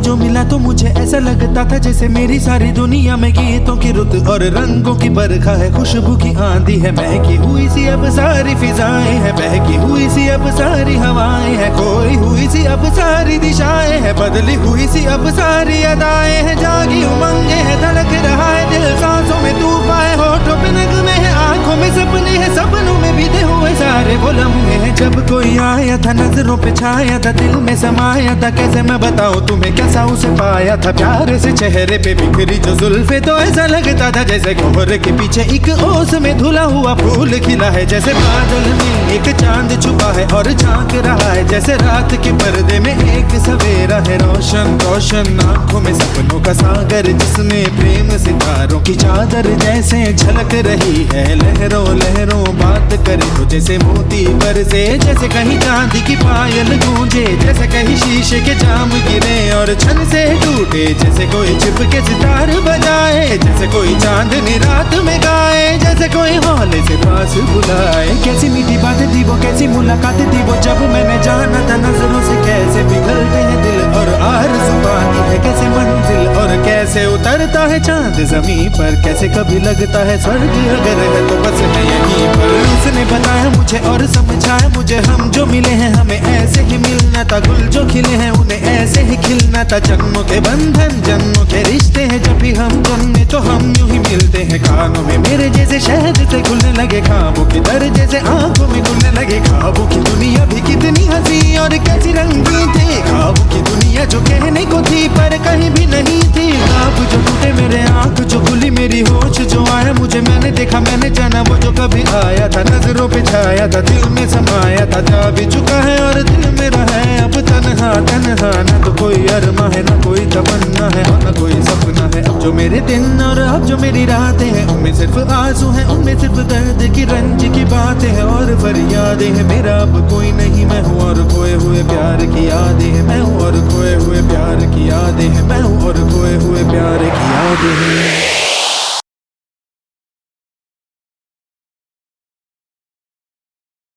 जो मिला तो मुझे ऐसा लगता था जैसे मेरी सारी दुनिया में गीतों की रुत और रंगों की बरखा है, खुशबू की आंधी है, महकी हुई सी अब सारी फिजाएं हैं, बहकी हुई सी अब सारी हवाएं हैं, खोई हुई सी अब सारी दिशाएं हैं, बदली हुई सी अब सारी अदाएं हैं, जागी उमंगे है, धड़क रहा है दिल, सांसों में तूफान है, होठों पे नगमे है, आंखों में सपने हैं, सपनों में बीते हुए सारे वो लम्हे हैं। जब कोई आया था नजरों पे छाया था, दिल में समाया था, कैसे मैं बताऊं तुम्हें कैसा उसे पाया था, प्यार से चेहरे पे बिखरी जो जुल्फे तो ऐसा लगता था जैसे कोहरे के पीछे एक ओस में धुला हुआ फूल खिला है, जैसे बादल में एक चांद छुपा है और झांक रहा है, जैसे रात के पर्दे में एक सवेरा है, रोशन रोशन आंखों में सपनों का सागर, जिसमें प्रेम सितारों की चादर जैसे झलक रही है, लहरों लहरों बात करे तो जैसे मोती बरसे, जैसे कहीं चांदी की पायल गूंजे, जैसे कहीं शीशे के जाम गिरे और छन से टूटे, जैसे कोई छिप के सितार बजाए, जैसे कोई चांदनी रात में गाए, जैसे कोई हौले से पास बुलाए। कैसी मीठी बात थी वो, कैसी मुलाकात थी वो, जब मैंने जाना था नजरों से कैसे पिघलते हैं दिल और आरज़ू पाती है कैसे मंजिल, और कैसे उतरता है चांद जमीन पर, कैसे कभी लगता है स्वर्ग अगर है तो बस है यहीं पर। उसने बताया मुझे और समझाया मुझे, हम जो मिले हैं हमें ऐसे ही मिलना था, गुल जो खिले हैं उन्हें ऐसे ही खिलना था, जन्मों के बंधन जन्मों के रिश्ते हैं, जब भी हम जन्मे तो हम यूं ही मिलते हैं, कानों में मेरे जैसे शहद से घुलने लगे, ख्वाबों की दर जैसे आंखों में घुलने लगे, ख्वाबों की दुनिया भी कितनी हंसी और कैसी रंगीन थी, ख्वाबों की दुनिया जो कहने को थी पर कहीं भी नहीं थी, ख्वाब जो टूटे मेरे आंख जो खुली मेरी होश जो आया मुझे, मैंने देखा मैंने जाना वो जो कभी आया था, नजरों पे छाया था, दिल में समाया था, जा भी चुका है और दिल मेरा है अब तन्हा तन्हा, न तो कोई अरमा है न कोई तमन्ना है और न कोई सपना है, अब जो मेरे दिन और अब जो मेरी रातें हैं उनमें सिर्फ आंसू हैं, उनमें सिर्फ दर्द की रंज की बातें हैं और फरियादें हैं, मेरा अब कोई नहीं मैं हूँ और खोए हुए प्यार की यादें हैं, मैं हूँ और खोए हुए प्यार की यादें हैं, मैं हूँ और खोए हुए प्यार की यादें हैं।